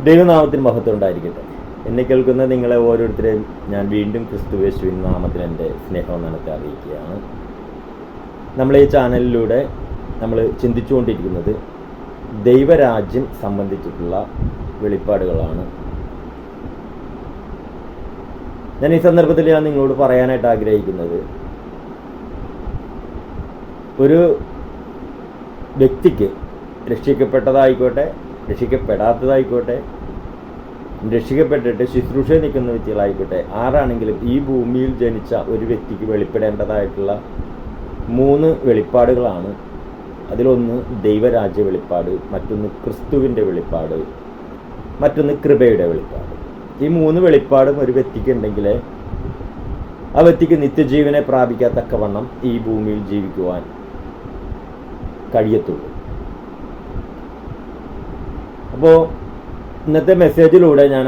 ദൈവനാമത്തിന് മഹത്വം ഉണ്ടായിരിക്കട്ടെ. എന്നെ കേൾക്കുന്ന നിങ്ങളെ ഓരോരുത്തരെയും ഞാൻ വീണ്ടും ക്രിസ്തുയേശുവിൻ നാമത്തിൽ എൻ്റെ സ്നേഹം നിനക്ക് അറിയിക്കുകയാണ്. നമ്മൾ ഈ ചാനലിലൂടെ നമ്മൾ ചിന്തിച്ചുകൊണ്ടിരിക്കുന്നത് ദൈവരാജ്യം സംബന്ധിച്ചിട്ടുള്ള വെളിപ്പാടുകളാണ്. ഞാൻ ഈ സന്ദർഭത്തിൽ നിങ്ങളോട് പറയാനായിട്ട് ആഗ്രഹിക്കുന്നത്, ഒരു വ്യക്തിക്ക് രക്ഷിക്കപ്പെട്ടതായിക്കോട്ടെ രക്ഷിക്കപ്പെടാത്തതായിക്കോട്ടെ, രക്ഷിക്കപ്പെട്ടിട്ട് ശുശ്രൂഷ നിൽക്കുന്ന വ്യക്തികളായിക്കോട്ടെ, ആരാണെങ്കിലും ഈ ഭൂമിയിൽ ജനിച്ച ഒരു വ്യക്തിക്ക് വെളിപ്പെടേണ്ടതായിട്ടുള്ള 3 വെളിപ്പാടുകളാണ്. അതിലൊന്ന് ദൈവരാജ്യ വെളിപ്പാട്, മറ്റൊന്ന് ക്രിസ്തുവിൻ്റെ വെളിപ്പാട്, മറ്റൊന്ന് കൃപയുടെ വെളിപ്പാട്. ഈ 3 വെളിപ്പാടും ഒരു വ്യക്തിക്ക് ഉണ്ടെങ്കിൽ ആ വ്യക്തിക്ക് നിത്യജീവനെ പ്രാപിക്കത്തക്കവണ്ണം ഈ ഭൂമിയിൽ ജീവിക്കുവാൻ കഴിയത്തുള്ളൂ. അപ്പോൾ ഇന്നത്തെ മെസ്സേജിലൂടെ ഞാൻ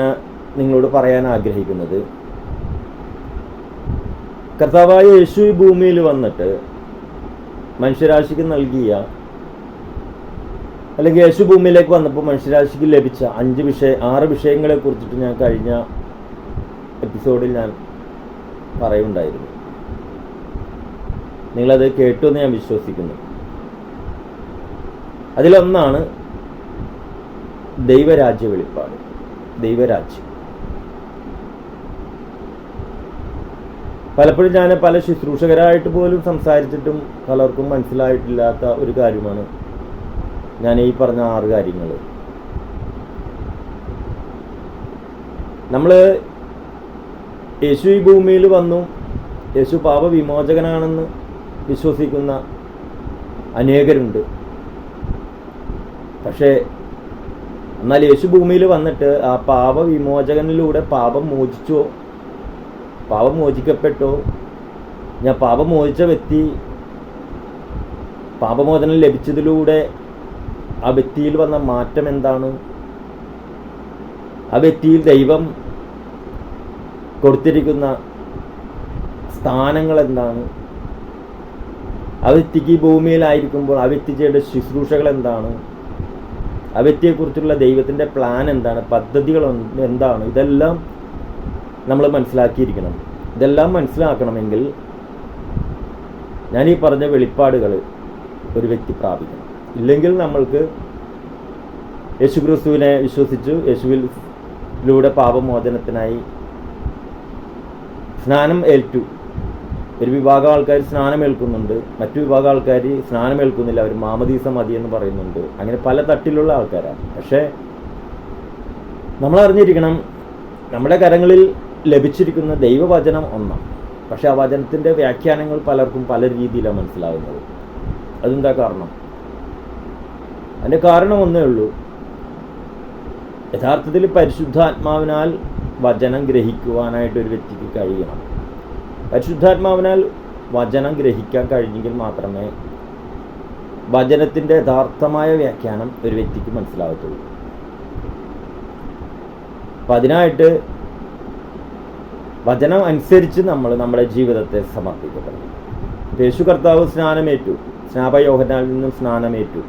നിങ്ങളോട് പറയാൻ ആഗ്രഹിക്കുന്നത്, കർത്താവായ യേശു ഈ ഭൂമിയിൽ വന്നിട്ട് മനുഷ്യരാശിക്ക് നൽകിയ, അല്ലെങ്കിൽ യേശു ഭൂമിയിലേക്ക് വന്നപ്പോൾ മനുഷ്യരാശിക്ക് ലഭിച്ച 6 വിഷയങ്ങളെ കുറിച്ചിട്ട് ഞാൻ കഴിഞ്ഞ എപ്പിസോഡിൽ ഞാൻ പറയുണ്ടായിരുന്നു. നിങ്ങളത് കേട്ടു എന്ന് ഞാൻ വിശ്വസിക്കുന്നു. അതിലൊന്നാണ് ദൈവരാജ്യ വെളിപ്പാട്. ദൈവരാജ്യം പലപ്പോഴും ഞാൻ പല ശുശ്രൂഷകരായിട്ട് പോലും സംസാരിച്ചിട്ടും പലർക്കും മനസ്സിലായിട്ടില്ലാത്ത ഒരു കാര്യമാണ് ഞാൻ ഈ പറഞ്ഞ 6 കാര്യങ്ങൾ. നമ്മൾ യേശു ഈ ഭൂമിയിൽ വന്നു, യേശു പാപവിമോചകനാണെന്ന് വിശ്വസിക്കുന്ന അനേകരുണ്ട്. പക്ഷേ എന്നാൽ യേശു ഭൂമിയിൽ വന്നിട്ട് ആ പാപവിമോചകനിലൂടെ പാപം മോചിച്ചോ, പാപം മോചിക്കപ്പെട്ടോ, ഞാൻ പാപം മോചിച്ച വ്യക്തി പാപമോചനം ലഭിച്ചതിലൂടെ ആ വ്യക്തിയിൽ വന്ന മാറ്റം എന്താണ്, ആ വ്യക്തിയിൽ ദൈവം കൊടുത്തിരിക്കുന്ന സ്ഥാനങ്ങൾ എന്താണ്, ആ വ്യക്തിക്ക് ഈ ഭൂമിയിലായിരിക്കുമ്പോൾ ആ വ്യക്തി ചെയ്യേണ്ട ശുശ്രൂഷകൾ എന്താണ്, ആ വ്യക്തിയെക്കുറിച്ചുള്ള ദൈവത്തിൻ്റെ പ്ലാൻ എന്താണ്, പദ്ധതികൾ എന്താണ്, ഇതെല്ലാം നമ്മൾ മനസ്സിലാക്കിയിരിക്കണം. ഇതെല്ലാം മനസ്സിലാക്കണമെങ്കിൽ ഞാൻ ഈ പറഞ്ഞ വെളിപ്പാടുകൾ ഒരു വ്യക്തി പ്രാപിക്കണം. ഇല്ലെങ്കിൽ നമ്മൾക്ക് യേശുക്രിസ്തുവിനെ വിശ്വസിച്ചു, യേശുവിലൂടെ പാപമോചനത്തിനായി സ്നാനം ഏറ്റു. ഒരു വിഭാഗം ആൾക്കാർ സ്നാനമേൽക്കുന്നുണ്ട്, മറ്റു വിഭാഗം ആൾക്കാർ സ്നാനമേൽക്കുന്നില്ല, അവർ മാമദീസ മതി എന്ന് പറയുന്നുണ്ട്. അങ്ങനെ പല തട്ടിലുള്ള ആൾക്കാരാണ്. പക്ഷേ നമ്മൾ അറിഞ്ഞിരിക്കണം, നമ്മുടെ കരങ്ങളിൽ ലഭിച്ചിരിക്കുന്ന ദൈവവചനം ഒന്നാണ്. പക്ഷെ ആ വചനത്തിൻ്റെ വ്യാഖ്യാനങ്ങൾ പലർക്കും പല രീതിയിലാണ് മനസ്സിലാകുന്നത്. അതെന്താ കാരണം? അതിൻ്റെ കാരണം ഒന്നേ ഉള്ളൂ. യഥാർത്ഥത്തിൽ പരിശുദ്ധാത്മാവിനാൽ വചനം ഗ്രഹിക്കുവാനായിട്ട് ഒരു വ്യക്തിക്ക് കഴിയണം. പരിശുദ്ധാത്മാവിനാൽ വചനം ഗ്രഹിക്കാൻ കഴിഞ്ഞെങ്കിൽ മാത്രമേ വചനത്തിൻ്റെ യഥാർത്ഥമായ വ്യാഖ്യാനം ഒരു വ്യക്തിക്ക് മനസ്സിലാകത്തുള്ളൂ. അപ്പം അതിനായിട്ട് വചനം അനുസരിച്ച് നമ്മൾ നമ്മുടെ ജീവിതത്തെ സമർപ്പിക്കപ്പെടണം. യേശു കർത്താവ് സ്നാനമേറ്റു, സ്നാപയോഹന്നാനിൽ നിന്നും സ്നാനമേറ്റു.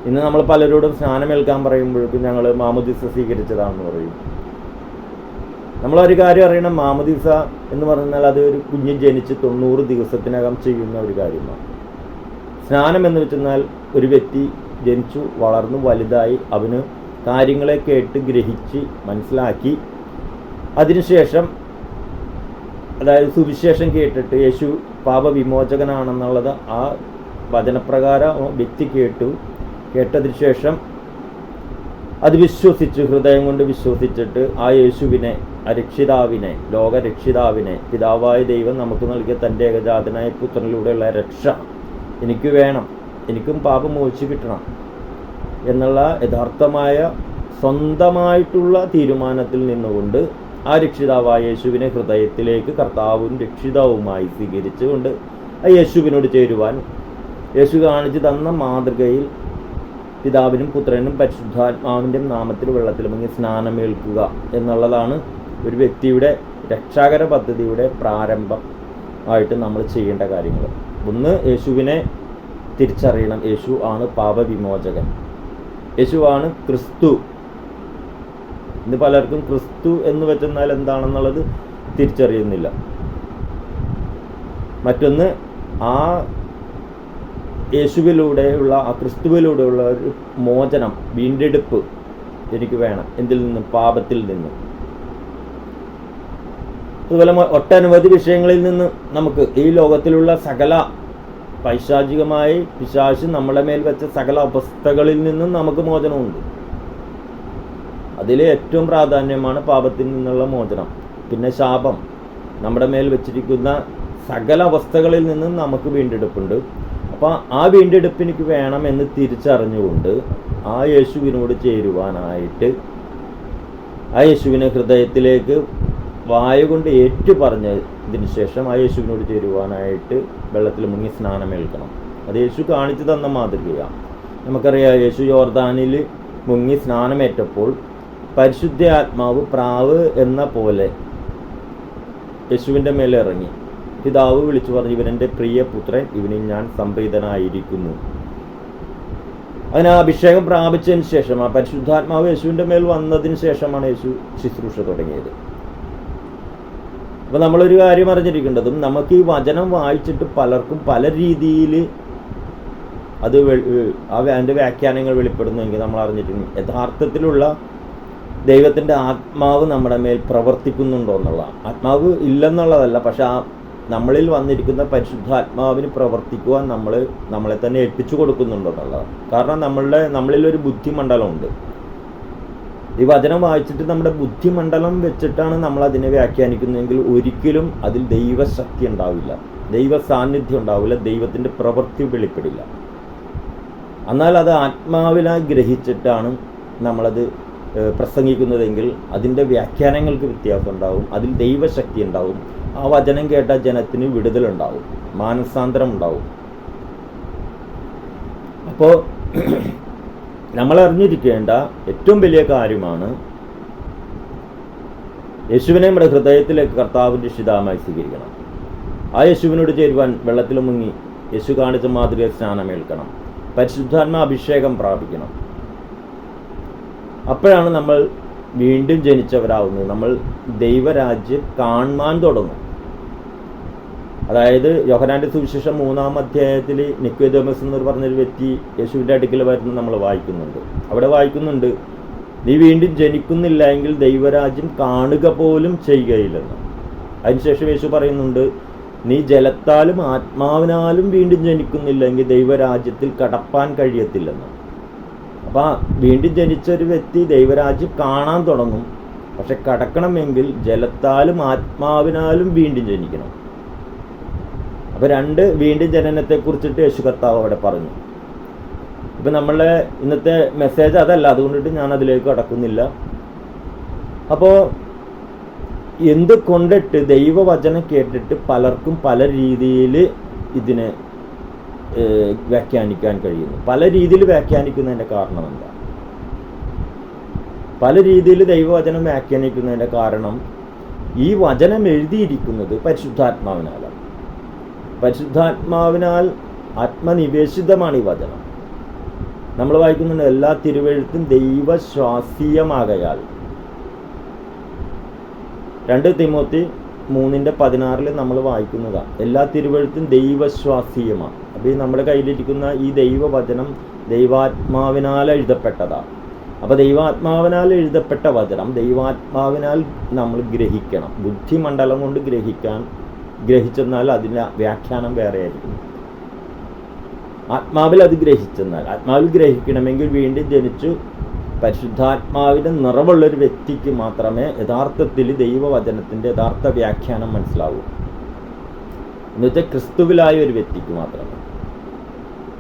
ഇന്ന് നമ്മൾ പലരോടും സ്നാനമേൽക്കാൻ പറയുമ്പോഴേക്കും ഞങ്ങൾ മാമോദീസ സ്വീകരിച്ചതാണെന്ന് പറയും. നമ്മളൊരു കാര്യം അറിയണം, മാമോദീസ എന്ന് പറഞ്ഞാൽ അത് ഒരു കുഞ്ഞ് ജനിച്ച് 90 ദിവസത്തിനകം ചെയ്യുന്ന ഒരു കാര്യമാണ്. സ്നാനം എന്ന് വെച്ചെന്നാൽ ഒരു വ്യക്തി ജനിച്ചു വളർന്നു വലുതായി അവന് കാര്യങ്ങളെ കേട്ട് ഗ്രഹിച്ച് മനസ്സിലാക്കി അതിനുശേഷം, അതായത് സുവിശേഷം കേട്ടിട്ട് യേശു പാപവിമോചകനാണെന്നുള്ളത് ആ വചനപ്രകാരം വ്യക്തി കേട്ടതിന് ശേഷം അത് വിശ്വസിച്ച്, ഹൃദയം കൊണ്ട് വിശ്വസിച്ചിട്ട് ആ യേശുവിനെ, ആ രക്ഷിതാവിനെ, ലോകരക്ഷിതാവിനെ, പിതാവായ ദൈവം നമുക്ക് നൽകിയ തൻ്റെ ഏകജാതനായ പുത്രനിലൂടെയുള്ള രക്ഷ എനിക്ക് വേണം, എനിക്കും പാപം മോചിച്ച് കിട്ടണം എന്നുള്ള യഥാർത്ഥമായ സ്വന്തമായിട്ടുള്ള തീരുമാനത്തിൽ നിന്നുകൊണ്ട് ആ രക്ഷിതാവായ യേശുവിനെ ഹൃദയത്തിലേക്ക് കർത്താവും രക്ഷിതാവുമായി സ്വീകരിച്ചുകൊണ്ട് ആ യേശുവിനോട് ചേരുവാൻ യേശു കാണിച്ചു തന്ന മാതൃകയിൽ പിതാവിനും പുത്രനും പരിശുദ്ധാത്മാവിൻ്റെ നാമത്തിൽ വെള്ളത്തിൽ മുങ്ങി സ്നാനമേൽക്കുക എന്നുള്ളതാണ് ഒരു വ്യക്തിയുടെ രക്ഷാകര പദ്ധതിയുടെ പ്രാരംഭം ആയിട്ട് നമ്മൾ ചെയ്യേണ്ട കാര്യങ്ങൾ. ഒന്ന്, യേശുവിനെ തിരിച്ചറിയണം. യേശു ആണ് പാപവിമോചകൻ, യേശുവാണ് ക്രിസ്തു ഇന്ന് പലർക്കും ക്രിസ്തു എന്ന് വെച്ചെന്നാൽ എന്താണെന്നുള്ളത് തിരിച്ചറിയുന്നില്ല. മറ്റൊന്ന്, ആ യേശുവിലൂടെയുള്ള, ആ ക്രിസ്തുവിലൂടെയുള്ള ഒരു മോചനം, വീണ്ടെടുപ്പ് എനിക്ക് വേണം. എന്തിൽ നിന്നും? പാപത്തിൽ നിന്നും. അതുപോലെ ഒട്ടനവധി വിഷയങ്ങളിൽ നിന്ന് നമുക്ക് ഈ ലോകത്തിലുള്ള സകല പൈശാചികമായി പിശാച് നമ്മുടെ മേൽ വെച്ച സകല അവസ്ഥകളിൽ നിന്നും നമുക്ക് മോചനമുണ്ട്. അതിൽ ഏറ്റവും പ്രാധാന്യമാണ് പാപത്തിൽ നിന്നുള്ള മോചനം. പിന്നെ ശാപം, നമ്മുടെ മേൽ വെച്ചിരിക്കുന്ന സകല അവസ്ഥകളിൽ നിന്നും നമുക്ക് വീണ്ടെടുപ്പുണ്ട്. അപ്പോൾ ആ വീണ്ടെടുപ്പ് എനിക്ക് വേണമെന്ന് തിരിച്ചറിഞ്ഞുകൊണ്ട് ആ യേശുവിനോട് ചേരുവാനായിട്ട്, ആ യേശുവിനെ ഹൃദയത്തിലേക്ക് വായ കൊണ്ട് ഏറ്റു പറഞ്ഞതിന് ശേഷം ആ യേശുവിനോട് ചേരുവാനായിട്ട് വെള്ളത്തിൽ മുങ്ങി സ്നാനമേൽക്കണം. അത് യേശു കാണിച്ചു തന്ന മാതൃകയാണ്. നമുക്കറിയാം, യേശു യോർദാനിൽ മുങ്ങി സ്നാനമേറ്റപ്പോൾ പരിശുദ്ധ ആത്മാവ് പ്രാവ് എന്ന പോലെ യേശുവിൻ്റെ മേലെ ഇറങ്ങി. പിതാവ് വിളിച്ചു പറഞ്ഞു, ഇവനെൻ്റെ പ്രിയപുത്രൻ, ഇവനിൽ ഞാൻ സംപ്രീതനായിരിക്കുന്നു. അതിന് ആ അഭിഷേകം പ്രാപിച്ചതിന് ശേഷം, ആ പരിശുദ്ധാത്മാവ് യേശുവിൻ്റെ മേൽ വന്നതിന് ശേഷമാണ് യേശു ശുശ്രൂഷ തുടങ്ങിയത്. അപ്പോൾ നമ്മളൊരു കാര്യം അറിഞ്ഞിരിക്കേണ്ടതും, നമുക്ക് ഈ വചനം വായിച്ചിട്ട് പലർക്കും പല രീതിയിൽ അത് അതിൻ്റെ വ്യാഖ്യാനങ്ങൾ വെളിപ്പെടുന്നുവെങ്കിൽ നമ്മൾ അറിഞ്ഞിട്ടുണ്ട് യഥാർത്ഥത്തിലുള്ള ദൈവത്തിൻ്റെ ആത്മാവ് നമ്മുടെ മേൽ പ്രവർത്തിക്കുന്നുണ്ടോ എന്നുള്ളതാണ്. ആത്മാവ് ഇല്ലെന്നുള്ളതല്ല, പക്ഷെ ആ നമ്മളിൽ വന്നിരിക്കുന്ന പരിശുദ്ധാത്മാവിന് പ്രവർത്തിക്കുവാൻ നമ്മളെ തന്നെ ഏൽപ്പിച്ചു കൊടുക്കുന്നുണ്ടോ എന്നുള്ളതാണ്. കാരണം നമ്മളിലൊരു ബുദ്ധിമണ്ഡലമുണ്ട്. ഈ വചനം വായിച്ചിട്ട് നമ്മുടെ ബുദ്ധിമണ്ഡലം വെച്ചിട്ടാണ് നമ്മൾ അതിനെ വ്യാഖ്യാനിക്കുന്നതെങ്കിൽ ഒരിക്കലും അതിൽ ദൈവശക്തി ഉണ്ടാവില്ല, ദൈവ സാന്നിധ്യം ഉണ്ടാവില്ല, ദൈവത്തിൻ്റെ പ്രവൃത്തി വെളിപ്പെടില്ല. എന്നാൽ അത് ആത്മാവിനായി ഗ്രഹിച്ചിട്ടാണ് നമ്മളത് പ്രസംഗിക്കുന്നതെങ്കിൽ അതിൻ്റെ വ്യാഖ്യാനങ്ങൾക്ക് വ്യത്യാസം ഉണ്ടാവും, അതിൽ ദൈവശക്തി ഉണ്ടാവും. ആ വചനം കേട്ട ജനത്തിന് വിടുതലുണ്ടാവും, മാനസാന്തരം ഉണ്ടാവും. അപ്പോൾ നമ്മൾ അറിഞ്ഞിരിക്കേണ്ട ഏറ്റവും വലിയ കാര്യമാണ് യേശുവിനെ നമ്മുടെ ഹൃദയത്തിലേക്ക് കർത്താവിൻ്റെ രക്ഷിതാവായി സ്വീകരിക്കണം. ആ യേശുവിനോട് ചേരുവാൻ വെള്ളത്തിൽ മുങ്ങി യേശു കാണിച്ച മാതൃകയിൽ സ്നാനമേൽക്കണം, പരിശുദ്ധാത്മാ അഭിഷേകം പ്രാപിക്കണം. അപ്പോഴാണ് നമ്മൾ വീണ്ടും ജനിച്ചവരാകുന്നത്. നമ്മൾ ദൈവരാജ്യം കാണുവാൻ തുടങ്ങും. അതായത് യോഹന്നാന്റെ സുവിശേഷം 3-ാം അധ്യായത്തിൽ നിക്കോദേമസ് എന്ന് പറഞ്ഞൊരു വ്യക്തി യേശുവിൻ്റെ അടുക്കൽ വരുന്നത് നമ്മൾ വായിക്കുന്നുണ്ട്. അവിടെ വായിക്കുന്നുണ്ട്, നീ വീണ്ടും ജനിക്കുന്നില്ല എങ്കിൽ ദൈവരാജ്യം കാണുക പോലും ചെയ്യുകയില്ലെന്ന്. അതിനുശേഷം യേശു പറയുന്നുണ്ട്, നീ ജലത്താലും ആത്മാവിനാലും വീണ്ടും ജനിക്കുന്നില്ലെങ്കിൽ ദൈവരാജ്യത്തിൽ കടപ്പാൻ കഴിയത്തില്ലെന്ന്. അപ്പം വീണ്ടും ജനിച്ച ഒരു വ്യക്തി ദൈവരാജ്യം കാണാൻ തുടങ്ങും. പക്ഷെ കടക്കണമെങ്കിൽ ജലത്താലും ആത്മാവിനാലും വീണ്ടും ജനിക്കണം. അപ്പോൾ വീണ്ടും ജനനത്തെക്കുറിച്ചിട്ട് യേശു കർത്താവ് അവിടെ പറഞ്ഞു. ഇപ്പം നമ്മളെ ഇന്നത്തെ മെസ്സേജ് അതല്ല, അതുകൊണ്ടിട്ട് ഞാൻ അതിലേക്ക് കടക്കുന്നില്ല. അപ്പോൾ എന്തുകൊണ്ടിട്ട് ദൈവവചനം കേട്ടിട്ട് പലർക്കും പല രീതിയിൽ ഇതിനെ വ്യാഖ്യാനിക്കാൻ കഴിയുന്നു? പല രീതിയിൽ വ്യാഖ്യാനിക്കുന്നതിൻ്റെ കാരണം എന്താ? പല രീതിയിൽ ദൈവവചനം വ്യാഖ്യാനിക്കുന്നതിൻ്റെ കാരണം ഈ വചനം എഴുതിയിരിക്കുന്നത് പരിശുദ്ധാത്മാവിനാലാണ്. പരിശുദ്ധാത്മാവിനാൽ ആത്മനിവേശിതമാണ് ഈ വചനം. നമ്മൾ വായിക്കുന്നുണ്ട്, എല്ലാ തിരുവെഴുത്തും ദൈവശ്വാസീയമാകയാൽ. 2 തിമോത്തി 3:16 നമ്മൾ വായിക്കുന്നതാണ്, എല്ലാ തിരുവെഴുത്തും ദൈവശ്വാസീയമാണ്. അപ്പോൾ ഈ നമ്മുടെ കയ്യിലിരിക്കുന്ന ഈ ദൈവവചനം ദൈവാത്മാവിനാൽ എഴുതപ്പെട്ടതാണ്. അപ്പോൾ ദൈവാത്മാവിനാൽ എഴുതപ്പെട്ട വചനം ദൈവാത്മാവിനാൽ നമ്മൾ ഗ്രഹിക്കണം. ബുദ്ധിമണ്ഡലം കൊണ്ട് ഗ്രഹിച്ചെന്നാൽ അതിൻ്റെ വ്യാഖ്യാനം വേറെ ആയിരിക്കും. ആത്മാവിൽ അത് ഗ്രഹിച്ചെന്നാൽ, ആത്മാവിൽ ഗ്രഹിക്കണമെങ്കിൽ വീണ്ടും ജനിച്ചു പരിശുദ്ധാത്മാവിൻ്റെ നിറവുള്ളൊരു വ്യക്തിക്ക് മാത്രമേ യഥാർത്ഥത്തിൽ ദൈവവചനത്തിൻ്റെ യഥാർത്ഥ വ്യാഖ്യാനം മനസ്സിലാവൂ. എന്നുവെച്ചാൽ ക്രിസ്തുവിലായ ഒരു വ്യക്തിക്ക് മാത്രമേ.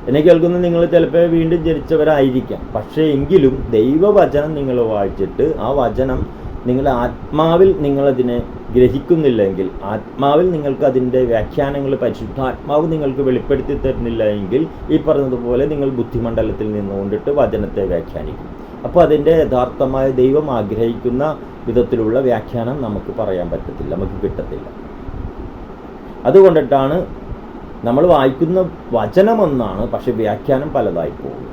എന്നെ കേൾക്കുന്ന നിങ്ങൾ ചിലപ്പോൾ വീണ്ടും ജനിച്ചവരായിരിക്കാം, പക്ഷേ എങ്കിലും ദൈവവചനം നിങ്ങൾ വായിച്ചിട്ട് ആ വചനം നിങ്ങളുടെ ആത്മാവിൽ നിങ്ങളതിനെ ഗ്രഹിക്കുന്നില്ലെങ്കിൽ, ആത്മാവിൽ നിങ്ങൾക്ക് അതിൻ്റെ വ്യാഖ്യാനങ്ങൾ പരിശുദ്ധാത്മാവ് നിങ്ങൾക്ക് വെളിപ്പെടുത്തി തരുന്നില്ല എങ്കിൽ ഈ പറഞ്ഞതുപോലെ നിങ്ങൾ ബുദ്ധിമണ്ഡലത്തിൽ നിന്നുകൊണ്ടിട്ട് വചനത്തെ വ്യാഖ്യാനിക്കും. അപ്പോൾ അതിൻ്റെ യഥാർത്ഥമായ ദൈവം ആഗ്രഹിക്കുന്ന വിധത്തിലുള്ള വ്യാഖ്യാനം നമുക്ക് പറയാൻ പറ്റത്തില്ല, നമുക്ക് കിട്ടത്തില്ല. അതുകൊണ്ടിട്ടാണ് നമ്മൾ വായിക്കുന്ന വചനം ഒന്നാണ്, പക്ഷെ വ്യാഖ്യാനം പലതായി പോകും.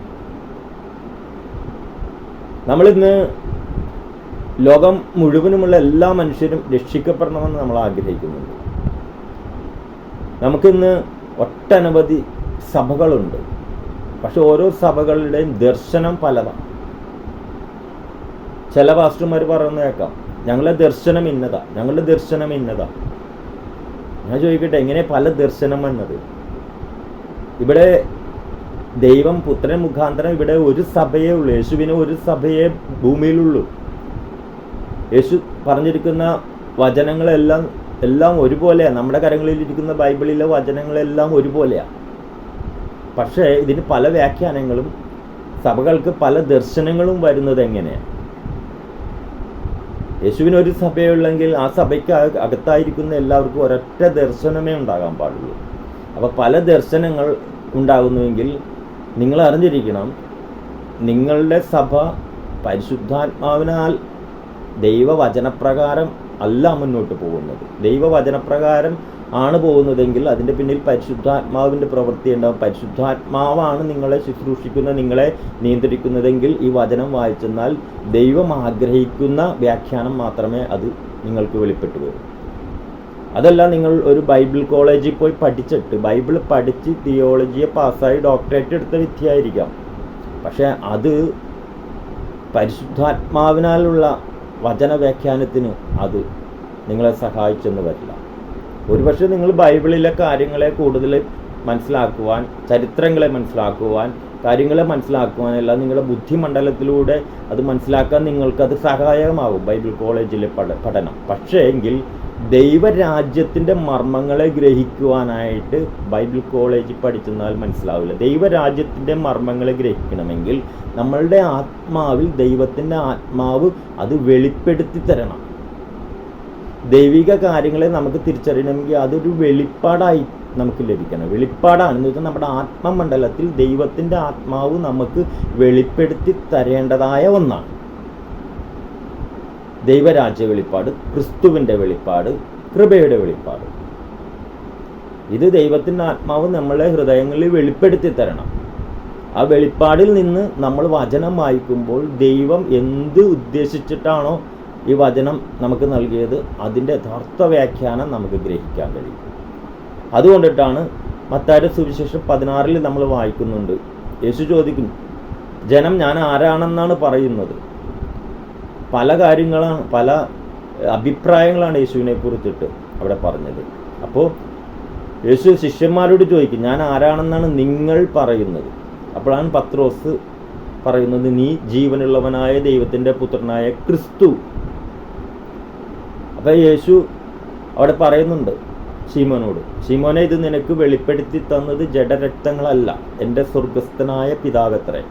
നമ്മളിന്ന് ലോകം മുഴുവനുമുള്ള എല്ലാ മനുഷ്യരും രക്ഷിക്കപ്പെടണമെന്ന് നമ്മൾ ആഗ്രഹിക്കുന്നുണ്ട്. നമുക്കിന്ന് ഒട്ടനവധി സഭകളുണ്ട്. പക്ഷെ ഓരോ സഭകളുടെയും ദർശനം പലതാണ്. ചില പാസ്റ്റർമാർ പറയുന്നത് കേൾക്കാം, ഞങ്ങളുടെ ദർശനം ഇന്നതാ, ഞങ്ങളുടെ ദർശനം ഇന്നതാ. ഞാൻ ചോദിക്കട്ടെ, എങ്ങനെ പല ദർശനം എന്നത്? ഇവിടെ ദൈവം പുത്രൻ മുഖാന്തരം ഇവിടെ ഒരു സഭയേ ഉള്ളൂ. യേശുവിന് ഒരു സഭയെ ഭൂമിയിലുള്ളൂ. യേശു പറഞ്ഞിരിക്കുന്ന വചനങ്ങളെല്ലാം ഒരുപോലെയാണ്. നമ്മുടെ കരങ്ങളിലിരിക്കുന്ന ബൈബിളിലെ വചനങ്ങളെല്ലാം ഒരുപോലെയാണ്. പക്ഷേ ഇതിന് പല വ്യാഖ്യാനങ്ങളും, സഭകൾക്ക് പല ദർശനങ്ങളും വരുന്നത് എങ്ങനെയാണ്? യേശുവിനൊരു സഭയുള്ളെങ്കിൽ ആ സഭയ്ക്ക് അകത്തായിരിക്കുന്ന എല്ലാവർക്കും ഒരൊറ്റ ദർശനമേ ഉണ്ടാകാൻ പാടുള്ളൂ. അപ്പോൾ പല ദർശനങ്ങൾ ഉണ്ടാകുന്നുവെങ്കിൽ നിങ്ങൾ അറിഞ്ഞിരിക്കണം, നിങ്ങളുടെ സഭ പരിശുദ്ധാത്മാവിനാൽ ദൈവവചനപ്രകാരം അല്ല മുന്നോട്ട് പോകുന്നത്. ദൈവവചനപ്രകാരം ആണ് പോകുന്നതെങ്കിൽ അതിൻ്റെ പിന്നിൽ പരിശുദ്ധാത്മാവിൻ്റെ പ്രവൃത്തി ഉണ്ടാവും. പരിശുദ്ധാത്മാവാണ് നിങ്ങളെ ശുശ്രൂഷിക്കുന്ന, നിങ്ങളെ നിയന്ത്രിക്കുന്നതെങ്കിൽ ഈ വചനം വായിച്ചെന്നാൽ ദൈവം ആഗ്രഹിക്കുന്ന വ്യാഖ്യാനം മാത്രമേ അത് നിങ്ങൾക്ക് വെളിപ്പെട്ടു വരൂ. അതല്ല, നിങ്ങൾ ഒരു ബൈബിൾ കോളേജിൽ പോയി പഠിച്ചിട്ട് ബൈബിൾ പഠിച്ച് തിയോളജിയെ പാസ്സായി ഡോക്ടറേറ്റ് എടുത്ത വിദ്യയായിരിക്കാം. പക്ഷേ അത് പരിശുദ്ധാത്മാവിനാലുള്ള വചന വ്യാഖ്യാനത്തിന് അത് നിങ്ങളെ സഹായിച്ചെന്ന് വരില്ല. ഒരുപക്ഷെ നിങ്ങൾ ബൈബിളിലെ കാര്യങ്ങളെ കൂടുതൽ മനസ്സിലാക്കുവാൻ, ചരിത്രങ്ങളെ മനസ്സിലാക്കുവാൻ, കാര്യങ്ങളെ മനസ്സിലാക്കുവാനല്ല, നിങ്ങളുടെ ബുദ്ധിമണ്ഡലത്തിലൂടെ അത് മനസ്സിലാക്കാൻ നിങ്ങൾക്കത് സഹായകമാകും ബൈബിൾ കോളേജിലെ പഠനം. പക്ഷേ എങ്കിൽ ദൈവരാജ്യത്തിൻ്റെ മർമ്മങ്ങളെ ഗ്രഹിക്കുവാനായിട്ട് ബൈബിൾ കോളേജിൽ പഠിച്ചെന്നാൽ മനസ്സിലാവില്ല. ദൈവരാജ്യത്തിൻ്റെ മർമ്മങ്ങളെ ഗ്രഹിക്കണമെങ്കിൽ നമ്മളുടെ ആത്മാവിൽ ദൈവത്തിൻ്റെ ആത്മാവ് അത് വെളിപ്പെടുത്തി തരണം. ദൈവിക കാര്യങ്ങളെ നമുക്ക് തിരിച്ചറിയണമെങ്കിൽ അതൊരു വെളിപ്പാടായി നമുക്ക് ലഭിക്കണം. വെളിപ്പാടാണെന്ന് വെച്ചാൽ നമ്മുടെ ആത്മമണ്ഡലത്തിൽ ദൈവത്തിൻ്റെ ആത്മാവ് നമുക്ക് വെളിപ്പെടുത്തി തരേണ്ടതായ ഒന്നാണ്. ദൈവരാജ്യ വെളിപ്പാട്, ക്രിസ്തുവിൻ്റെ വെളിപ്പാട്, കൃപയുടെ വെളിപ്പാട്. ഇത് ദൈവത്തിൻ്റെ ആത്മാവ് നമ്മളെ ഹൃദയങ്ങളിൽ വെളിപ്പെടുത്തി തരണം. ആ വെളിപ്പാടിൽ നിന്ന് നമ്മൾ വചനം വായിക്കുമ്പോൾ ദൈവം എന്ത് ഉദ്ദേശിച്ചിട്ടാണോ ഈ വചനം നമുക്ക് നൽകിയത് അതിൻ്റെ യഥാർത്ഥ വ്യാഖ്യാനം നമുക്ക് ഗ്രഹിക്കാൻ കഴിയും. അതുകൊണ്ടിട്ടാണ് മത്തായിയുടെ സുവിശേഷം 16 നമ്മൾ വായിക്കുന്നുണ്ട്. യേശു ചോദിക്കുന്നു, ജനം ഞാൻ ആരാണെന്നാണ് പറയുന്നത്. പല കാര്യങ്ങളാണ്, പല അഭിപ്രായങ്ങളാണ് യേശുവിനെ കുറിച്ചിട്ട് അവിടെ പറഞ്ഞത്. അപ്പോൾ യേശു ശിഷ്യന്മാരോട് ചോദിക്കും, ഞാൻ ആരാണെന്നാണ് നിങ്ങൾ പറയുന്നത്? അപ്പോഴാണ് പത്രോസ് പറയുന്നത്, നീ ജീവനുള്ളവനായ ദൈവത്തിൻ്റെ പുത്രനായ ക്രിസ്തു. അപ്പോൾ യേശു അവിടെ പറയുന്നുണ്ട് ശീമോനോട്, ശീമോനെ, ഇത് നിനക്ക് വെളിപ്പെടുത്തി തന്നത് ജഡരക്തങ്ങളല്ല, എൻ്റെ സ്വർഗസ്ഥനായ പിതാവത്രേ.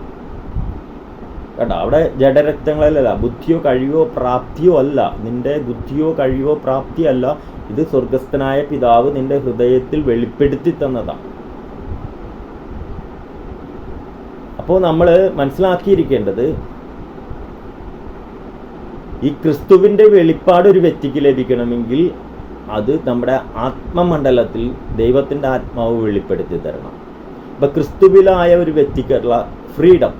കേട്ടോ, അവിടെ ജഡരക്തങ്ങളല്ല, ബുദ്ധിയോ കഴിവോ പ്രാപ്തിയോ അല്ല, നിന്റെ ബുദ്ധിയോ കഴിവോ പ്രാപ്തിയല്ല, ഇത് സ്വർഗസ്ഥനായ പിതാവ് നിന്റെ ഹൃദയത്തിൽ വെളിപ്പെടുത്തി തന്നതാണ്. അപ്പോൾ നമ്മൾ മനസ്സിലാക്കിയിരിക്കേണ്ടത്, ഈ ക്രിസ്തുവിൻ്റെ വെളിപ്പാട് ഒരു വ്യക്തിക്ക് ലഭിക്കണമെങ്കിൽ അത് നമ്മുടെ ആത്മമണ്ഡലത്തിൽ ദൈവത്തിൻ്റെ ആത്മാവ് വെളിപ്പെടുത്തി തരണം. അപ്പം ക്രിസ്തുവിലായ ഒരു വ്യക്തിക്കുള്ള ഫ്രീഡം,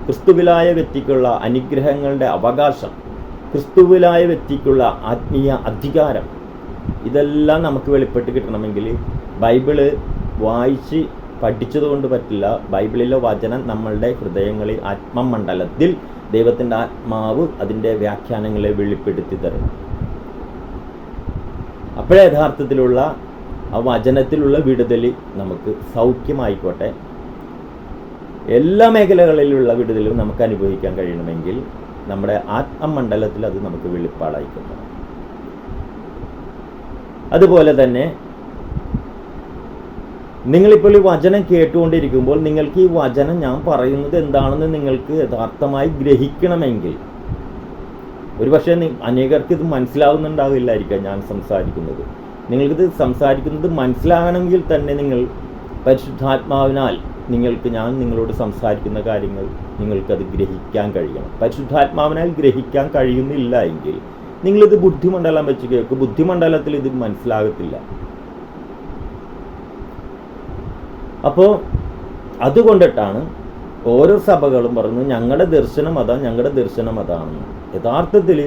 ക്രിസ്തുവിലായ വ്യക്തിക്കുള്ള അനുഗ്രഹങ്ങളുടെ അവകാശം, ക്രിസ്തുവിലായ വ്യക്തിക്കുള്ള ആത്മീയ അധികാരം, ഇതെല്ലാം നമുക്ക് വെളിപ്പെട്ട് കിട്ടണമെങ്കിൽ ബൈബിള് വായിച്ച് പഠിച്ചതുകൊണ്ട് പറ്റില്ല. ബൈബിളിലെ വചനം നമ്മളുടെ ഹൃദയങ്ങളിൽ ആത്മമണ്ഡലത്തിൽ ദൈവത്തിൻ്റെ ആത്മാവ് അതിൻ്റെ വ്യാഖ്യാനങ്ങളെ വെളിപ്പെടുത്തി തരും. അപ്പോഴേ യഥാർത്ഥത്തിലുള്ള ആ വചനത്തിലുള്ള വിടുതൽ നമുക്ക് സൗഖ്യമായിക്കോട്ടെ, എല്ലാ മേഖലകളിലുള്ള വിടുതലും നമുക്ക് അനുഭവിക്കാൻ കഴിയണമെങ്കിൽ നമ്മുടെ ആത്മമണ്ഡലത്തിൽ അത് നമുക്ക് വെളിപ്പാടായിക്കോട്ടെ. അതുപോലെ തന്നെ നിങ്ങളിപ്പോൾ ഈ വചനം കേട്ടുകൊണ്ടിരിക്കുമ്പോൾ നിങ്ങൾക്ക് ഈ വചനം ഞാൻ പറയുന്നത് എന്താണെന്ന് നിങ്ങൾക്ക് യഥാർത്ഥമായി ഗ്രഹിക്കണമെങ്കിൽ, ഒരുപക്ഷെ അനേകർക്ക് ഇത് മനസ്സിലാവുന്നുണ്ടാവില്ലായിരിക്കാം ഞാൻ സംസാരിക്കുന്നത്. നിങ്ങൾക്കിത് സംസാരിക്കുന്നത് മനസ്സിലാകണമെങ്കിൽ തന്നെ നിങ്ങൾ പരിശുദ്ധാത്മാവിനാൽ ഞാൻ നിങ്ങളോട് സംസാരിക്കുന്ന കാര്യങ്ങൾ നിങ്ങൾക്കത് ഗ്രഹിക്കാൻ കഴിയണം. പരിശുദ്ധാത്മാവിനാൽ ഗ്രഹിക്കാൻ കഴിയുന്നില്ല എങ്കിൽ നിങ്ങളിത് ബുദ്ധിമണ്ഡലം വെച്ച് കേൾക്കും. ബുദ്ധിമണ്ഡലത്തിൽ ഇത് മനസ്സിലാകത്തില്ല. അപ്പോൾ അതുകൊണ്ടിട്ടാണ് ഓരോ സഭകളും പറഞ്ഞു ഞങ്ങളുടെ ദർശനം അതാ, ഞങ്ങളുടെ ദർശനം അതാണെന്ന്. യഥാർത്ഥത്തിൽ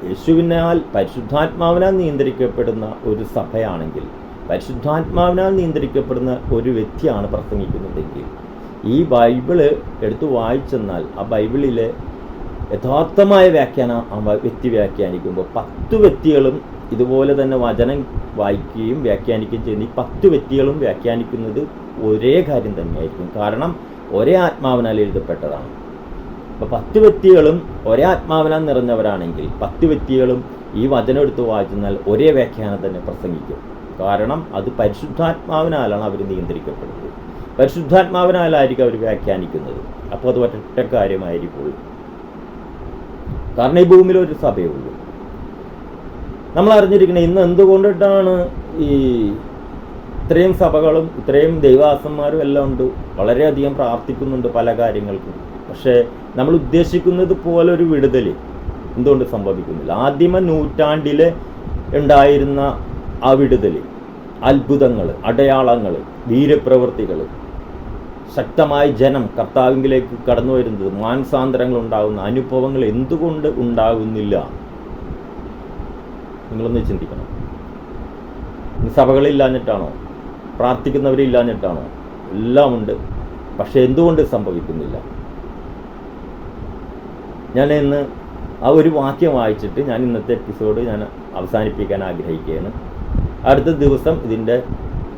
യേശുവിനാൽ പരിശുദ്ധാത്മാവിനാൽ നിയന്ത്രിക്കപ്പെടുന്ന ഒരു സഭയാണെങ്കിൽ, പരിശുദ്ധാത്മാവിനാൽ നിയന്ത്രിക്കപ്പെടുന്ന ഒരു വ്യക്തിയാണ് പ്രസംഗിക്കുന്നതെങ്കിൽ, ഈ ബൈബിള് എടുത്ത് വായിച്ചെന്നാൽ ആ ബൈബിളിലെ യഥാർത്ഥമായ വ്യാഖ്യാനം ആ വ്യക്തി വ്യാഖ്യാനിക്കുമ്പോൾ 10 വ്യക്തികളും ഇതുപോലെ തന്നെ വചനം വായിക്കുകയും വ്യാഖ്യാനിക്കുകയും ചെയ്യുന്ന ഈ 10 വ്യക്തികളും വ്യാഖ്യാനിക്കുന്നത് ഒരേ കാര്യം തന്നെയായിരിക്കും. കാരണം ഒരേ ആത്മാവിനാൽ എഴുതപ്പെട്ടതാണ്. അപ്പോൾ 10 വ്യക്തികളും ഒരേ ആത്മാവിനാൽ നിറഞ്ഞവരാണെങ്കിൽ 10 വ്യക്തികളും ഈ വചനം എടുത്ത് വായിച്ചെന്നാൽ ഒരേ വ്യാഖ്യാനം തന്നെ പ്രസംഗിക്കും. കാരണം അത് പരിശുദ്ധാത്മാവിനാലാണ് അവർ നിയന്ത്രിക്കപ്പെടുന്നത്, പരിശുദ്ധാത്മാവിനാലായിരിക്കും അവർ വ്യാഖ്യാനിക്കുന്നത്. അപ്പോൾ അത് ഒറ്റ കാര്യമായിരിക്കുള്ളൂ. കാരണം ഈ ഭൂമിയിൽ ഒരു സഭയേ ഉള്ളൂ. നമ്മൾ അറിഞ്ഞിരിക്കുന്നത് ഇന്ന് എന്തുകൊണ്ടിട്ടാണ് ഈ ഇത്രയും സഭകളും ഇത്രയും ദൈവദാസന്മാരും എല്ലാം ഉണ്ട്, വളരെയധികം പ്രാർത്ഥിക്കുന്നുണ്ട് പല കാര്യങ്ങൾക്കും. പക്ഷേ നമ്മൾ ഉദ്ദേശിക്കുന്നത് പോലെ ഒരു വിടുതൽ എന്തുകൊണ്ട് സംഭവിക്കുന്നില്ല? ആദിമ നൂറ്റാണ്ടിൽ ഉണ്ടായിരുന്ന ആ വിടുതൽ, അത്ഭുതങ്ങൾ, അടയാളങ്ങൾ, വീരപ്രവൃത്തികൾ, ശക്തമായ ജനം കർത്താവിലേക്ക് കടന്നു വരുന്നത്, മാനസാന്തരങ്ങൾ ഉണ്ടാകുന്ന അനുഭവങ്ങൾ എന്തുകൊണ്ട് ഉണ്ടാകുന്നില്ല? നിങ്ങളൊന്ന് ചിന്തിക്കണം. സഭകളില്ലാഞ്ഞിട്ടാണോ? പ്രാർത്ഥിക്കുന്നവരില്ലാഞ്ഞിട്ടാണോ? എല്ലാം ഉണ്ട്, പക്ഷെ എന്തുകൊണ്ട് സംഭവിക്കുന്നില്ല? ഞാൻ ഇന്ന് ആ ഒരു വാക്യം വായിച്ചിട്ട് ഞാൻ ഇന്നത്തെ എപ്പിസോഡ് ഞാൻ അവസാനിപ്പിക്കാൻ ആഗ്രഹിക്കുകയാണ്. അടുത്ത ദിവസം ഇതിൻ്റെ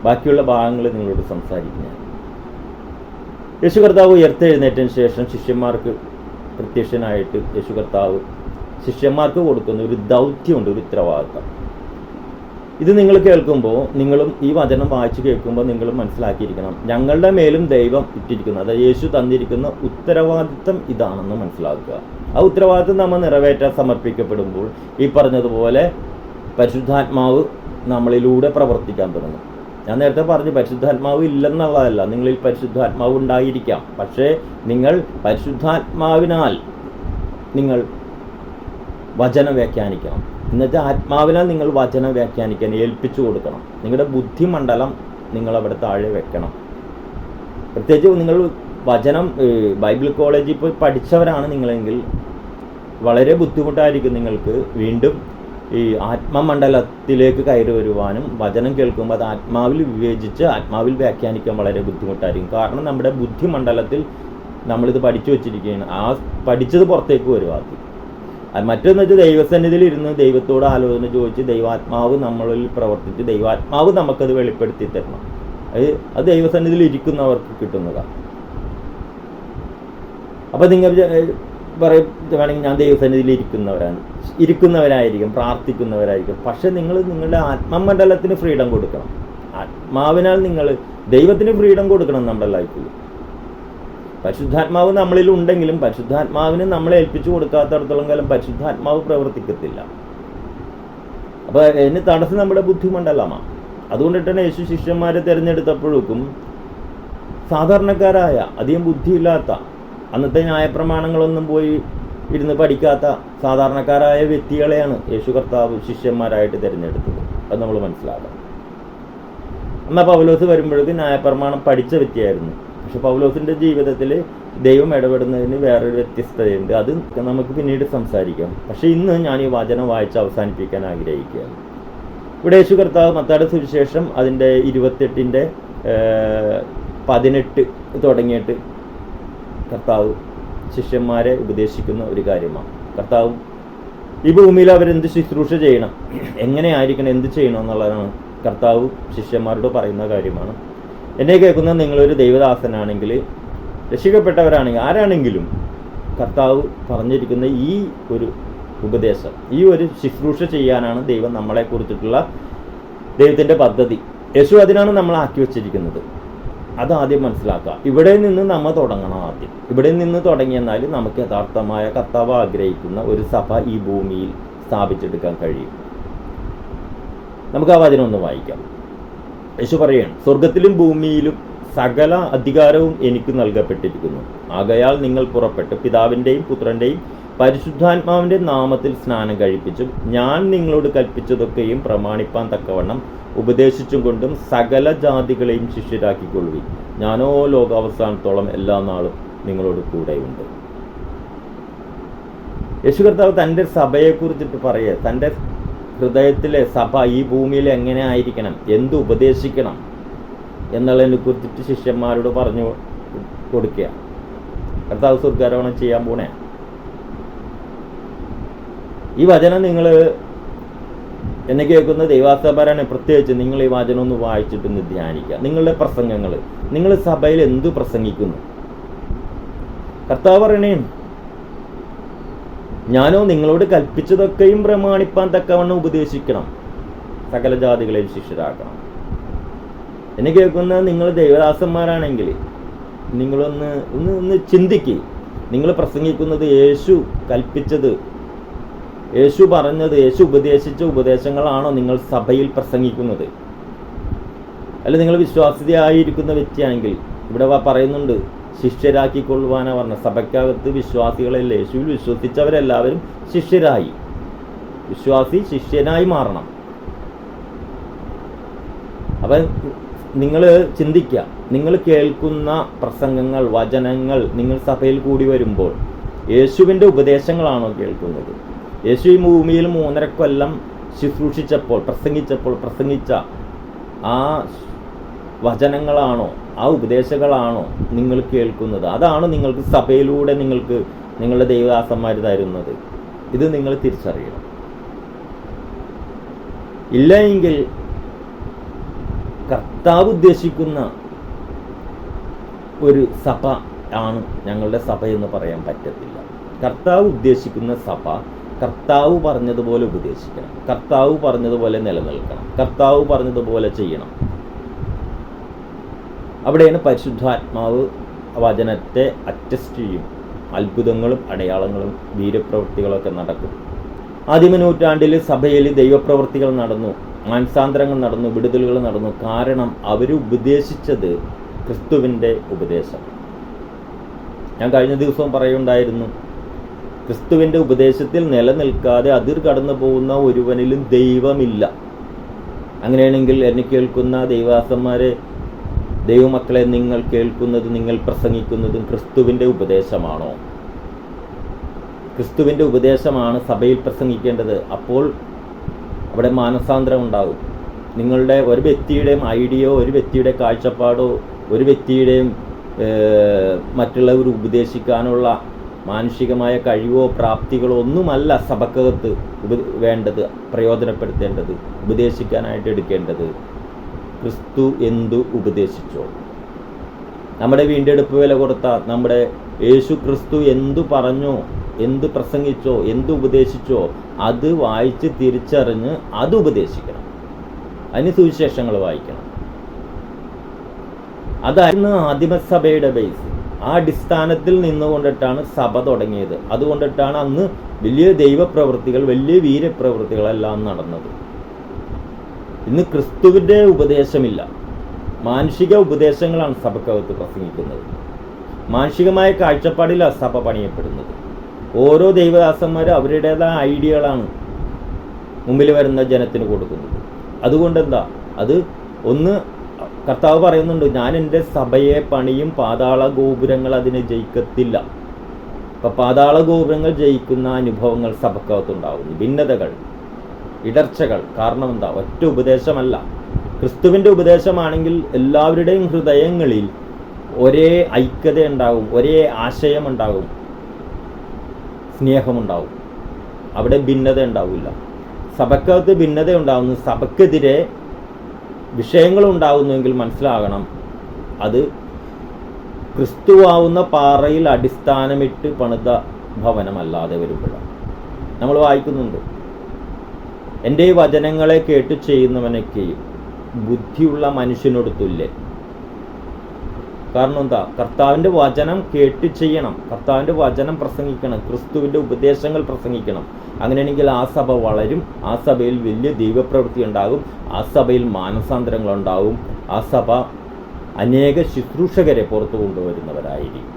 ബാക്കിയുള്ള ഭാഗങ്ങൾ നിങ്ങളോട് സംസാരിക്കുന്നതാണ്. യേശു കർത്താവ് ഉയർത്തെഴുന്നേറ്റതിന് ശേഷം ശിഷ്യന്മാർക്ക് പ്രത്യക്ഷനായിട്ട് യേശു കർത്താവ് ശിഷ്യന്മാർക്ക് കൊടുക്കുന്ന ഒരു ദൗത്യമുണ്ട്, ഒരു ഉത്തരവാദിത്തം. ഇത് നിങ്ങൾ കേൾക്കുമ്പോൾ, നിങ്ങളും ഈ വചനം വായിച്ച് കേൾക്കുമ്പോൾ നിങ്ങളും മനസ്സിലാക്കിയിരിക്കണം, ഞങ്ങളുടെ മേലും ദൈവം ഇട്ടിരിക്കുന്ന, അതായത് യേശു തന്നിരിക്കുന്ന ഉത്തരവാദിത്തം ഇതാണെന്ന് മനസ്സിലാക്കുക. ആ ഉത്തരവാദിത്തം നമ്മൾ നിറവേറ്റാൻ സമർപ്പിക്കപ്പെടുമ്പോൾ ഈ പറഞ്ഞതുപോലെ പരിശുദ്ധാത്മാവ് നമ്മളിലൂടെ പ്രവർത്തിക്കാൻ തുടങ്ങും. ഞാൻ നേരത്തെ പറഞ്ഞു, പരിശുദ്ധാത്മാവ് ഇല്ലെന്നുള്ളതല്ല, നിങ്ങളിൽ പരിശുദ്ധാത്മാവ് ഉണ്ടായിരിക്കാം. പക്ഷേ നിങ്ങൾ പരിശുദ്ധാത്മാവിനാൽ നിങ്ങൾ വചനം വ്യാഖ്യാനിക്കണം. എന്നുവെച്ചാൽ ആത്മാവിനാൽ നിങ്ങൾ വചനം വ്യാഖ്യാനിക്കാൻ ഏൽപ്പിച്ചു കൊടുക്കണം. നിങ്ങളുടെ ബുദ്ധിമണ്ഡലം നിങ്ങളവിടെ താഴെ വെക്കണം. പ്രത്യേകിച്ച് നിങ്ങൾ വചനം ബൈബിൾ കോളേജിൽ പോയി പഠിച്ചവരാണ് നിങ്ങളെങ്കിൽ വളരെ ബുദ്ധിമുട്ടായിരിക്കും നിങ്ങൾക്ക് വീണ്ടും ഈ ആത്മമണ്ഡലത്തിലേക്ക് കയറി വരുവാനും. വചനം കേൾക്കുമ്പോൾ അത് ആത്മാവിൽ വിവേചിച്ച് ആത്മാവിൽ വ്യാഖ്യാനിക്കാൻ വളരെ ബുദ്ധിമുട്ടായിരിക്കും. കാരണം നമ്മുടെ ബുദ്ധിമണ്ഡലത്തിൽ നമ്മളിത് പഠിച്ചു വെച്ചിരിക്കുകയാണ്. ആ പഠിച്ചത് പുറത്തേക്ക് വരുവാക്കി. മറ്റൊന്ന് വെച്ചാൽ ദൈവസന്നിധിയിൽ ഇരുന്ന് ദൈവത്തോട് ആലോചന ചോദിച്ച് ദൈവാത്മാവ് നമ്മളിൽ പ്രവർത്തിച്ച് ദൈവാത്മാവ് നമുക്കത് വെളിപ്പെടുത്തി തരണം. അത് ദൈവസന്നിധിയിൽ ഇരിക്കുന്നവർക്ക് കിട്ടുന്നതാണ്. അപ്പം നിങ്ങൾ പറയും വേണമെങ്കിൽ ഞാൻ ദൈവസന്നിധിയിൽ ഇരിക്കുന്നവരായിരിക്കും, പ്രാർത്ഥിക്കുന്നവരായിരിക്കും. പക്ഷെ നിങ്ങൾ നിങ്ങളുടെ ആത്മമണ്ഡലത്തിന് ഫ്രീഡം കൊടുക്കണം. ആത്മാവിനാൽ നിങ്ങൾ ദൈവത്തിന് ഫ്രീഡം കൊടുക്കണം നമ്മുടെ ലൈഫിൽ. പരിശുദ്ധാത്മാവ് നമ്മളിൽ ഉണ്ടെങ്കിലും പരിശുദ്ധാത്മാവിന് നമ്മളെ ഏൽപ്പിച്ചു കൊടുക്കാത്തടത്തോളം കാലം പരിശുദ്ധാത്മാവ് പ്രവർത്തിക്കത്തില്ല. അപ്പോൾ അതിന് തടസ്സം നമ്മുടെ ബുദ്ധിമണ്ഡലമാണ്. അതുകൊണ്ടിട്ടാണ് യേശു ശിഷ്യന്മാരെ തിരഞ്ഞെടുത്തപ്പോഴേക്കും സാധാരണക്കാരായ, അധികം ബുദ്ധിയില്ലാത്ത, അന്നത്തെ ന്യായപ്രമാണങ്ങളൊന്നും പോയി ഇരുന്ന് പഠിക്കാത്ത സാധാരണക്കാരായ വ്യക്തികളെയാണ് യേശു കർത്താവ് ശിഷ്യന്മാരായിട്ട് തിരഞ്ഞെടുത്തത്. അത് നമ്മൾ മനസ്സിലാക്കണം. എന്നാൽ പൗലോസ് വരുമ്പോഴേക്കും ന്യായപ്രമാണം പഠിച്ച വ്യക്തിയായിരുന്നു. പക്ഷെ പൗലോസിൻ്റെ ജീവിതത്തിൽ ദൈവം ഇടപെടുന്നതിന് വേറൊരു വ്യത്യസ്തതയുണ്ട്. അത് നമുക്ക് പിന്നീട് സംസാരിക്കാം. പക്ഷേ ഇന്ന് ഞാൻ ഈ വചനം വായിച്ച് അവസാനിപ്പിക്കാൻ ആഗ്രഹിക്കുകയാണ്. ഇവിടെ യേശു കർത്താവ് മത്തായിയുടെ സുവിശേഷം അതിൻ്റെ 28:18 തുടങ്ങിയിട്ട് കർത്താവ് ശിഷ്യന്മാരെ ഉപദേശിക്കുന്ന ഒരു കാര്യമാണ്. കർത്താവ് ഈ ഭൂമിയിൽ അവരെന്ത് ശുശ്രൂഷ ചെയ്യണം, എങ്ങനെയായിരിക്കണം, എന്ത് ചെയ്യണം എന്നുള്ളതാണ് കർത്താവ് ശിഷ്യന്മാരോട് പറയുന്ന കാര്യമാണ്. എന്നെ കേൾക്കുന്ന നിങ്ങളൊരു ദൈവദാസനാണെങ്കിൽ, രക്ഷിക്കപ്പെട്ടവരാണെങ്കിൽ, ആരാണെങ്കിലും കർത്താവ് പറഞ്ഞിരിക്കുന്ന ഈ ഒരു ഉപദേശം, ഈ ഒരു ശുശ്രൂഷ ചെയ്യാനാണ് ദൈവം നമ്മളെക്കുറിച്ചിട്ടുള്ള ദൈവത്തിൻ്റെ പദ്ധതി. യേശു അതിനാണ് നമ്മളാക്കി വച്ചിരിക്കുന്നത്. അതാദ്യം മനസ്സിലാക്കുക. ഇവിടെ നിന്ന് നമ്മൾ തുടങ്ങണം. ആദ്യം ഇവിടെ നിന്ന് തുടങ്ങിയെന്നാൽ നമുക്ക് യഥാർത്ഥമായ കർത്താവ് ആഗ്രഹിക്കുന്ന ഒരു സഭ ഈ ഭൂമിയിൽ സ്ഥാപിച്ചെടുക്കാൻ കഴിയും. നമുക്ക് ആ വചനം ഒന്ന് വായിക്കാം. യേശു പറയുകയാണ്, സ്വർഗത്തിലും ഭൂമിയിലും സകല അധികാരവും എനിക്ക് നൽകപ്പെട്ടിരിക്കുന്നു. ആകയാൽ നിങ്ങൾ പുറപ്പെട്ട് പിതാവിൻ്റെയും പുത്രൻ്റെയും പരിശുദ്ധാത്മാവിൻ്റെ നാമത്തിൽ സ്നാനം കഴിപ്പിച്ചും ഞാൻ നിങ്ങളോട് കൽപ്പിച്ചതൊക്കെയും പ്രമാണിപ്പാൻ തക്കവണ്ണം ഉപദേശിച്ചും കൊണ്ടും സകല ജാതികളെയും ശിഷ്യരാക്കിക്കൊള്ളുവിൻ. ഞാനോ ലോകാവസാനത്തോളം എല്ലാ നാളും നിങ്ങളോട് കൂടെയുണ്ട്. യേശു കർത്താവ് തൻ്റെ സഭയെക്കുറിച്ചിട്ട് പറയുക, തൻ്റെ ഹൃദയത്തിലെ സഭ ഈ ഭൂമിയിൽ എങ്ങനെ ആയിരിക്കണം, എന്ത് ഉപദേശിക്കണം എന്നുള്ളതിനെ കുറിച്ചിട്ട് ശിഷ്യന്മാരോട് പറഞ്ഞു കൊടുക്കുക. കർത്താവ് സ്വർഗ്ഗാരോഹണം ചെയ്യാൻ പോണേ. ഈ വചനം നിങ്ങൾ എന്നെ കേൾക്കുന്ന ദൈവാസഭരാണ്, പ്രത്യേകിച്ച് നിങ്ങൾ ഈ വചനം ഒന്ന് വായിച്ചിട്ടൊന്ന് ധ്യാനിക്കുക. നിങ്ങളുടെ പ്രസംഗങ്ങൾ, നിങ്ങൾ സഭയിൽ എന്തു പ്രസംഗിക്കുന്നു? കർത്താവ് പറയണേ, ഞാനോ നിങ്ങളോട് കൽപ്പിച്ചതൊക്കെയും പ്രമാണിപ്പാൻ തക്കവണ്ണം ഉപദേശിക്കണം, സകല ജാതികളെയും ശിഷ്യരാക്കണം. എന്നെ കേൾക്കുന്ന നിങ്ങൾ ദൈവദാസന്മാരാണെങ്കിൽ നിങ്ങളൊന്ന് ഒന്ന് ഒന്ന് ചിന്തിക്കുക. നിങ്ങൾ പ്രസംഗിക്കുന്നത് യേശു കൽപ്പിച്ചത്, യേശു പറഞ്ഞത്, യേശു ഉപദേശിച്ച ഉപദേശങ്ങളാണോ നിങ്ങൾ സഭയിൽ പ്രസംഗിക്കുന്നത്? അല്ല, നിങ്ങൾ വിശ്വാസിയായിരിക്കുന്ന വ്യക്തിയാണെങ്കിൽ ഇവിടെ പറയുന്നുണ്ട്, ശിഷ്യരാക്കിക്കൊള്ളുവാനാ പറഞ്ഞ. സഭയ്ക്കകത്ത് വിശ്വാസികളല്ല, യേശുവിൽ വിശ്വസിച്ചവരെല്ലാവരും ശിഷ്യരായി. വിശ്വാസി ശിഷ്യനായി മാറണം. അപ്പം നിങ്ങൾ ചിന്തിക്കുക, നിങ്ങൾ കേൾക്കുന്ന പ്രസംഗങ്ങൾ, വചനങ്ങൾ നിങ്ങൾ സഭയിൽ കൂടി വരുമ്പോൾ യേശുവിൻ്റെ ഉപദേശങ്ങളാണോ കേൾക്കുന്നത്? യേശു ഈ ഭൂമിയിൽ 3.5 കൊല്ലം ശുശ്രൂഷിച്ചപ്പോൾ പ്രസംഗിച്ച ആ വചനങ്ങളാണോ, ആ ഉപദേശങ്ങളാണോ നിങ്ങൾ കേൾക്കുന്നത്? അതാണ് നിങ്ങൾക്ക് സഭയിലൂടെ നിങ്ങൾക്ക് നിങ്ങളുടെ ദൈവദാസന്മാർ തരുന്നത്. ഇത് നിങ്ങൾ തിരിച്ചറിയണം. ഇല്ല എങ്കിൽ കർത്താവ് ഉദ്ദേശിക്കുന്ന ഒരു സഭ ആണ് ഞങ്ങളുടെ സഭ എന്ന് പറയാൻ പറ്റത്തില്ല. കർത്താവ് ഉദ്ദേശിക്കുന്ന സഭ കർത്താവ് പറഞ്ഞതുപോലെ ഉപദേശിക്കണം, കർത്താവ് പറഞ്ഞതുപോലെ നിലനിൽക്കണം, കർത്താവ് പറഞ്ഞതുപോലെ ചെയ്യണം. അവിടെയാണ് പരിശുദ്ധാത്മാവ് വചനത്തെ അറ്റസ്റ്റ് ചെയ്യും. അത്ഭുതങ്ങളും അടയാളങ്ങളും വീരപ്രവൃത്തികളൊക്കെ നടക്കും. ആദിമ നൂറ്റാണ്ടിൽ സഭയിൽ ദൈവപ്രവൃത്തികൾ നടന്നു, മാനസാന്തരങ്ങൾ നടന്നു, വിടുതലുകൾ നടന്നു. കാരണം അവർ ഉപദേശിച്ചത് ക്രിസ്തുവിൻ്റെ ഉപദേശം. ഞാൻ കഴിഞ്ഞ ദിവസവും പറയുണ്ടായിരുന്നു, ക്രിസ്തുവിൻ്റെ ഉപദേശത്തിൽ നിലനിൽക്കാതെ അതിർ കടന്നു പോകുന്ന ഒരുവനിലും ദൈവമില്ല. അങ്ങനെയാണെങ്കിൽ എന്നെ കേൾക്കുന്ന ദൈവദാസന്മാരെ, ദൈവമക്കളെ, നിങ്ങൾ കേൾക്കുന്നത്, നിങ്ങൾ പ്രസംഗിക്കുന്നതും ക്രിസ്തുവിൻ്റെ ഉപദേശമാണോ? ക്രിസ്തുവിൻ്റെ ഉപദേശമാണ് സഭയിൽ പ്രസംഗിക്കേണ്ടത്. അപ്പോൾ അവിടെ മാനസാന്തരം ഉണ്ടാകും. നിങ്ങളുടെ ഒരു വ്യക്തിയുടെയും ഐഡിയോ, ഒരു വ്യക്തിയുടെ കാഴ്ചപ്പാടോ, ഒരു വ്യക്തിയുടെയും മറ്റുള്ളവർ ഉപദേശിക്കാനുള്ള മാനുഷികമായ കഴിവോ പ്രാപ്തികളോ ഒന്നുമല്ല സഭക്കകത്ത് വേണ്ടത്, പ്രയോജനപ്പെടുത്തേണ്ടത്, ഉപദേശിക്കാനായിട്ട് എടുക്കേണ്ടത്. ക്രിസ്തു എന്തു ഉപദേശിച്ചോ, നമ്മുടെ വീണ്ടെടുപ്പ് വില കൊടുത്ത നമ്മുടെ യേശു ക്രിസ്തു എന്തു പറഞ്ഞോ, എന്ത് പ്രസംഗിച്ചോ, എന്ത് ഉപദേശിച്ചോ, അത് വായിച്ച് തിരിച്ചറിഞ്ഞ് അത് ഉപദേശിക്കണം. അതിന് സുവിശേഷങ്ങൾ വായിക്കണം. അതായിരുന്നു ആദിമസഭയുടെ ബേസ്. ആ അടിസ്ഥാനത്തിൽ നിന്നുകൊണ്ടിട്ടാണ് സഭ തുടങ്ങിയത്. അതുകൊണ്ടിട്ടാണ് അന്ന് വലിയ ദൈവപ്രവൃത്തികൾ, വലിയ വീരപ്രവൃത്തികളെല്ലാം നടന്നത്. ഇന്ന് ക്രിസ്തുവിൻ്റെ ഉപദേശമില്ല, മാനുഷിക ഉപദേശങ്ങളാണ് സഭക്കകത്ത് പ്രസംഗിക്കുന്നത്. മാനുഷികമായ കാഴ്ചപ്പാടിലാണ് സഭ പണിയപ്പെടുന്നത്. ഓരോ ദൈവദാസന്മാരും അവരുടേതായ ഐഡിയകളാണ് മുമ്പിൽ വരുന്ന ജനത്തിന് കൊടുക്കുന്നത്. അതുകൊണ്ട് എന്താ, അത് ഒന്ന് കർത്താവ് പറയുന്നുണ്ട്, ഞാൻ എൻ്റെ സഭയെ പണിയും, പാതാള ഗോപുരങ്ങൾ അതിനെ ജയിക്കത്തില്ല. അപ്പം പാതാള ഗോപുരങ്ങൾ ജയിക്കുന്ന അനുഭവങ്ങൾ സഭക്കകത്തുണ്ടാകുന്നു. ഭിന്നതകൾ, ഇടർച്ചകൾ. കാരണം എന്താ, ഒറ്റ ഉപദേശമല്ല. ക്രിസ്തുവിൻ്റെ ഉപദേശമാണെങ്കിൽ എല്ലാവരുടെയും ഹൃദയങ്ങളിൽ ഒരേ ഐക്യത ഉണ്ടാകും, ഒരേ ആശയമുണ്ടാകും, സ്നേഹമുണ്ടാവും. അവിടെ ഭിന്നത ഉണ്ടാവില്ല. സഭക്കകത്ത് ഭിന്നത ഉണ്ടാകുന്നു, സഭക്കെതിരെ വിഷയങ്ങളുണ്ടാകുന്നുവെങ്കിൽ മനസ്സിലാകണം, അത് ക്രിസ്തുവാവുന്ന പാറയിൽ അടിസ്ഥാനമിട്ട് പണിത ഭവനമല്ലാതെ വരുമ്പോഴാണ്. നമ്മൾ വായിക്കുന്നുണ്ട്, എൻ്റെ ഈ വചനങ്ങളെ കേട്ട് ചെയ്യുന്നവനൊക്കെ ബുദ്ധിയുള്ള മനുഷ്യനോട് തുല്യൻ. കാരണം എന്താ, കർത്താവിൻ്റെ വചനം കേട്ട് ചെയ്യണം, കർത്താവിൻ്റെ വചനം പ്രസംഗിക്കണം, ക്രിസ്തുവിൻ്റെ ഉപദേശങ്ങൾ പ്രസംഗിക്കണം. അങ്ങനെയാണെങ്കിൽ ആ സഭ വളരും, ആ സഭയിൽ വലിയ ദൈവപ്രവൃത്തി ഉണ്ടാകും, ആ സഭയിൽ മാനസാന്തരങ്ങളുണ്ടാകും, ആ സഭ അനേക ശുശ്രൂഷകരെ പുറത്തു കൊണ്ടുവരുന്നവരായിരിക്കും.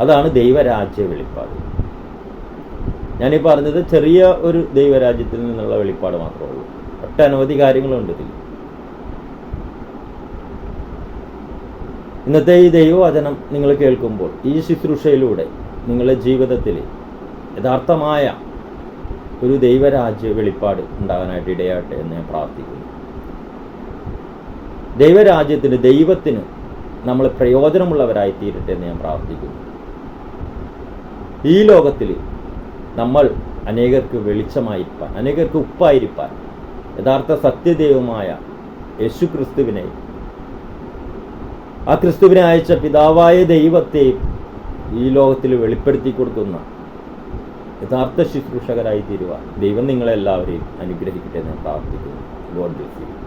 അതാണ് ദൈവരാജ്യ വെളിപ്പാട്. ഞാനീ പറഞ്ഞത് ചെറിയ ഒരു ദൈവരാജ്യത്തിൽ നിന്നുള്ള വെളിപ്പാട് മാത്രമേ ഉള്ളൂ. ഒട്ടനവധി കാര്യങ്ങളുണ്ട് ഇതിൽ. ഇന്നത്തെ ഈ ദൈവവചനം നിങ്ങൾ കേൾക്കുമ്പോൾ ഈ ശുശ്രൂഷയിലൂടെ നിങ്ങളുടെ ജീവിതത്തിൽ യഥാർത്ഥമായ ഒരു ദൈവരാജ്യ വെളിപ്പാട് ഉണ്ടാകാനായിട്ട് ഇടയാട്ടെ എന്ന് ഞാൻ പ്രാർത്ഥിക്കുന്നു. ദൈവരാജ്യത്തിന്, ദൈവത്തിന് നമ്മൾ പ്രയോജനമുള്ളവരായി തീരട്ടെ എന്ന് ഞാൻ പ്രാർത്ഥിക്കുന്നു. ഈ ലോകത്തിൽ നമ്മൾ അനേകർക്ക് വെളിച്ചമായിരിക്കാൻ, അനേകർക്ക് ഉപ്പായിരിക്കാൻ യഥാർത്ഥ സത്യദൈവമായ യേശു ക്രിസ്തുവിനെ, ആ ക്രിസ്തുവിനെ അയച്ച പിതാവായ ദൈവത്തെ ഈ ലോകത്തിൽ വെളിപ്പെടുത്തി കൊടുക്കുന്ന യഥാർത്ഥ ശുശ്രൂഷകരായി തീരുവാൻ ദൈവം നിങ്ങളെല്ലാവരെയും അനുഗ്രഹിക്കട്ടെ എന്ന് പ്രാർത്ഥിക്കുന്നു. God bless you.